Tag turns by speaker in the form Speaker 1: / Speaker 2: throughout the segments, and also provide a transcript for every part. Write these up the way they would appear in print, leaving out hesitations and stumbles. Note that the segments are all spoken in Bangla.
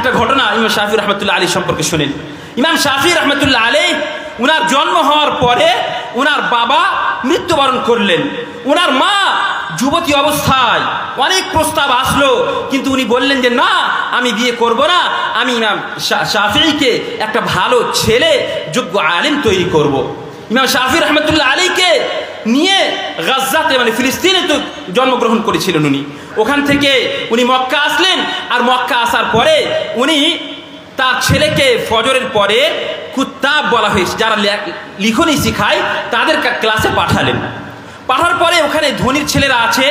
Speaker 1: একটা ঘটনা ইমাম শাফি রহমতুল্লাহ আলী সম্পর্কে শুনেন। ইমাম শাফি রহমতুল্লাহ আলী উনার জন্ম হওয়ার পরে উনার বাবা মৃত্যুবরণ করলেন। উনার মা যুবতী অবস্থায় অনেক প্রস্তাব আসলো, কিন্তু উনি বললেন যে না, আমি বিয়ে করব না, আমি ইমাম শাফিকে একটা ভালো ছেলে যোগ্য আলেম তৈরি করব। ইমাম শাফি রহমতুল্লাহ আলীকে নিয়ে গাজ্জাতে মানে ফিলিস্তিনে তো জন্মগ্রহণ করেছিলেন উনি। ওখান থেকে উনি মক্কা আসলেন, আর মক্কা আসার পরে উনি তার ছেলেকে ফজরের পরে কুত্তাব বলা হয়েছে, যারা লিখনি শিখায় তাদের ক্লাসে পাঠালেন। পাঠার পরে ওখানে ধনীর ছেলেরা আছে,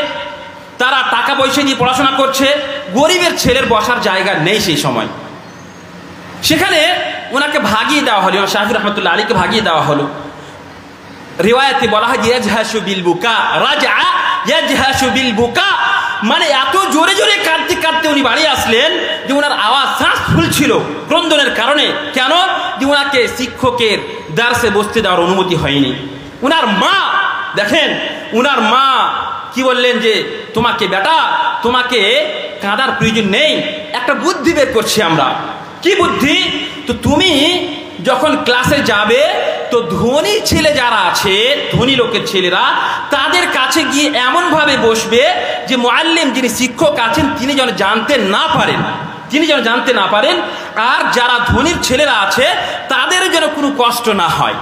Speaker 1: তারা টাকা পয়সা দিয়ে পড়াশোনা করছে, গরিবের ছেলের বসার জায়গা নেই সেই সময়। সেখানে ওনাকে ভাগিয়ে দেওয়া হলো, ইমাম শাফি রহমতুল্লাহ আলীকে ভাগিয়ে দেওয়া হলো। রিওয়ায়াতে বলা হয় ইয়াজহাসু বিল বুকা, রাজা ইয়াজহাসু বিল বুকা, মানে এত জোরে জোরে কাঁদতে কাঁদতে উনি বাড়ি আসলেন যে ওনার আওয়াজ শ্বাস ফুলছিল ক্রন্দনের কারণে। কেন? যে ওনাকে শিক্ষকের দার্সে বসতে দেওয়ার অনুমতি হয়নি। উনার মা দেখেন, উনার মা কি বললেন যে তোমাকে বেটা, তোমাকে কাঁদার প্রয়োজন নেই, একটা বুদ্ধি বের করছি আমরা। কি বুদ্ধি? তো তুমি যখন ক্লাসে যাবে তো ধনী ছেলে যারা আছে, ধনী লোকের ছেলেরা, তাদের কাছে গিয়ে এমনভাবে বসবে যে মুআল্লিম যিনি শিক্ষক আছেন তিনি যেন জানতে না পারেন, আর যারা ধনীর ছেলেরা আছে তাদের যেন কোনো কষ্ট না হয়।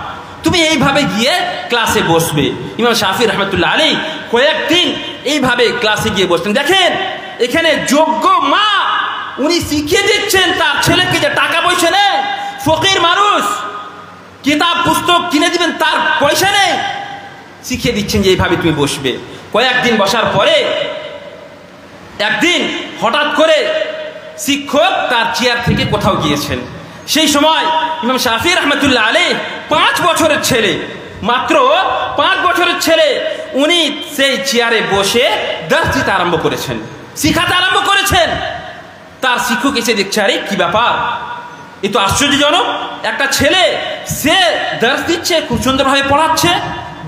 Speaker 1: তুমি এইভাবে গিয়ে ক্লাসে বসবে। ইমাম শাফি রহমতুল্লাহ আলী কয়েকদিন এইভাবে ক্লাসে গিয়ে বসতেন। দেখেন এখানে যোগ্য মা উনি শিখিয়ে দিচ্ছেন তার ছেলেকে যে টাকা পয়সা নেই, ফকির মানুষ, কিতাব পুস্তক কিনে দিবেন তার পয়সা নেই, শিখিয়ে দিচ্ছেন যে এইভাবে তুমি বসবে। কয়েকদিন বসার পরে একদিন হঠাৎ করে শিক্ষক তার চেয়ার থেকে কোথাও গিয়েছেন। সেই সময় ইমাম শাফি রহমতুল্লাহ আলী 5 বছরের ছেলে, মাত্র 5 বছরের ছেলে, উনি সেই চেয়ারে বসে দার্স দিতে আরম্ভ করেছেন, শিখাতে আরম্ভ করেছেন। তার শিক্ষক এসে দেখছে, আরে কি ব্যাপার, এ তো আশ্চর্যজনক, একটা ছেলে সে দার্স দিচ্ছে, খুব সুন্দরভাবে পড়াচ্ছে।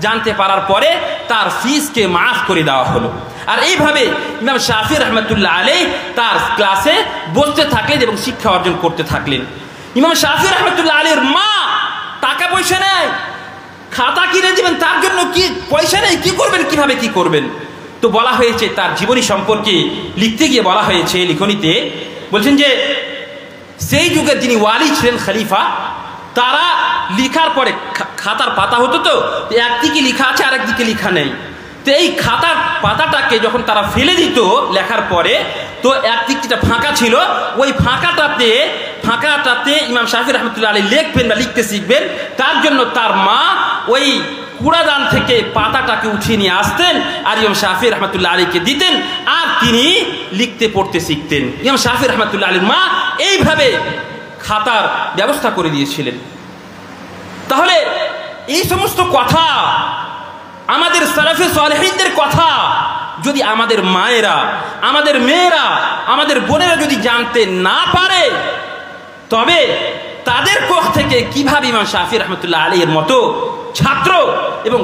Speaker 1: জানতে পারার পরে তার ফিসকে মাফ করে দেওয়া হলো। আর এইভাবে ইমাম শাফি রহমতুল্লাহ আলী তার ক্লাসে বসতে থাকলেন এবং শিক্ষা অর্জন করতে থাকলেন। ইমাম শাফি রহমতুল্লাহ আলীর মা টাকা পয়সা নেয়, খাতা কিনে দিবেন তার জন্য কি পয়সা নেই, কি করবেন, কিভাবে কি করবেন। তো বলা হয়েছে তার জীবনী সম্পর্কে লিখতে গিয়ে বলা হয়েছে লিখনিতে, বলছেন যে সেই যুগে যিনি ওয়ালি ছিলেন, খলিফা, তারা লিখার পরে খাতার পাতা হতো, তো একদিকে লেখা আছে আর একদিকে লেখা নেই। তো এই খাতার পাতাটাকে যখন তারা ফেলে দিত লেখার পরে, তো একদিক যেটা ফাঁকা ছিল, ওই ফাঁকাটাতে ইমাম শাফি রহমতুল্লাহ আলী লিখবেন বা লিখতে শিখবেন। তার জন্য তার মা ওই কুড়াদান থেকে পাতাটাকে উঠিয়ে নিয়ে আসতেন আর ইমাম শাফি রহমতুল্লাহ আলীকে দিতেন, আর তিনি লিখতে পড়তে শিখতেন। ইমাম শাফি রহমতুল্লাহ আলীর মা এইভাবে খাতার ব্যবস্থা করে দিয়েছিলেন। তাহলে এই সমস্ত কথা, আমাদের সালাফে সালেহিনদের কথা, যদি আমাদের মায়েরা, আমাদের মেয়েরা, আমাদের বোনেরা যদি জানতে না পারে, তবে তাদের পক্ষ থেকে কিভাবে ইমাম শাফি রহমতুল্লাহ আলীর মতো ছাত্র এবং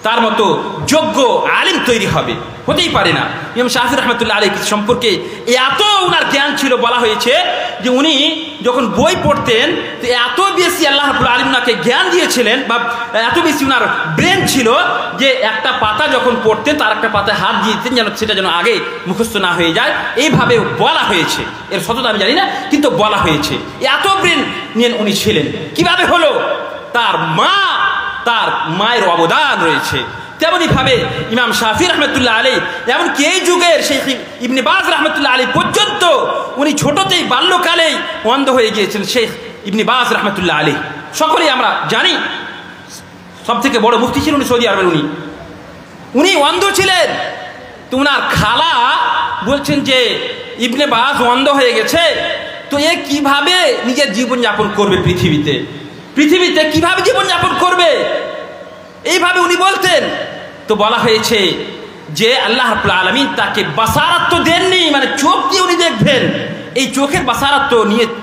Speaker 1: তার মতো যোগ্য আলিম তৈরি হবে? হতেই পারে না। ইমাম শাফি রহমতুল্লাহ আলী সম্পর্কে এত উনার জ্ঞান ছিল, বলা হয়েছে যে উনি যখন বই পড়তেন তো এত বেশি আল্লাহ রাব্বুল আলামিন ওনাকে জ্ঞান দিয়েছিলেন, বা এত বেশি উনার ব্রেন ছিল যে একটা পাতা যখন পড়তেন তার একটা পাতায় হাত দিয়ে দিতেন যেন সেটা যেন আগে মুখস্থ না হয়ে যায়। এইভাবে বলা হয়েছে, এর সত্যতা আমি জানি না, কিন্তু বলা হয়েছে এত ব্রেন নিয়ে উনি ছিলেন। কিভাবে হলো? তার মায়ের অবদান রয়েছে। তেমনি ভাবে ইমাম শাফি রহমতুল্লাহ আলী, এমনকি এই যুগের শেখ ইবনে বাজ রহমতুল্লাহ আলী পর্যন্ত উনি ছোটতেই বাল্যকালেই অন্ধ হয়ে গিয়েছিলেন। শেখ ইবনে বাজ রহমতুল্লাহ আলী সকলেই আমরা জানি, সব থেকে বড় মুফতি ছিলেন উনি সৌদি আরবের। উনি অন্ধ ছিলেন। তো উনার খালা বলছেন যে ইবনে বাজ অন্ধ হয়ে গেছে, তো এ কিভাবে নিজের জীবনযাপন করবে, পৃথিবীতে কিভাবে জীবনযাপন করবে, এইভাবে উনি বলতেন। তো বলা হয়েছে যে আল্লাহ রাব্বুল আলামিন তাকে বাসারাত তো দেননি, মানে চোখ দিয়ে উনি দেখবেন, এই চোখের বাসারাত তো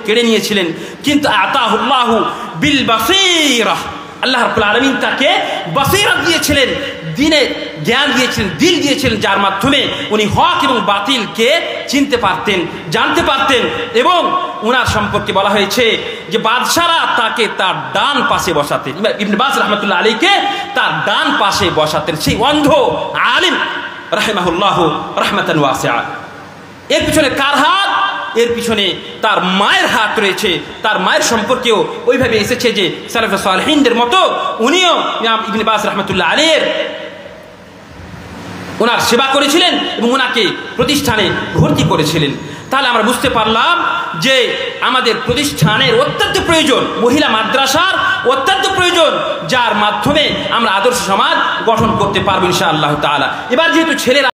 Speaker 1: কেড়ে নিয়েছিলেন, কিন্তু আতাহুল্লাহু বিল বাসীরা, আল্লাহ রাব্বুল আলামিন তাকে বাসীরাত দিয়েছিলেন, দিনের জ্ঞান দিয়েছিলেন, দিল দিয়েছিলেন, যার মাধ্যমে উনি হক এবং বাতিলকে চিনতে পারতেন, জানতে পারতেন। এবং উনার সম্পর্কে বলা হয়েছে যে বাদশারা তাকে তার ডান পাশে বসাতেন, ইবনে বাজ রাহমাতুল্লাহ আলাইহিকে তার ডান পাশে বসাতেন, সেই অন্ধ আলিম রাহিমাহুল্লাহ রাহমাতান ওয়াসিআ। এর পিছনে কার হাত? এর পিছনে তার মায়ের হাত রয়েছে। তার মায়ের সম্পর্কেও ওইভাবে এসেছে যে সালাফে সালেহিনদের মতো উনিও ইমাম ইবনে বাজ রাহমাতুল্লাহ আলাইহির ওনার সেবা করেছিলেন এবং ওনাকে প্রতিষ্ঠানে ভর্তি করেছিলেন। তাহলে আমরা বুঝতে পারলাম যে আমাদের প্রতিষ্ঠানের অত্যন্ত প্রয়োজন, মহিলা মাদ্রাসার অত্যন্ত প্রয়োজন, যার মাধ্যমে আমরা আদর্শ সমাজ গঠন করতে পারবো ইনশাআল্লাহ তাআলা। এবার যেহেতু ছেলেরা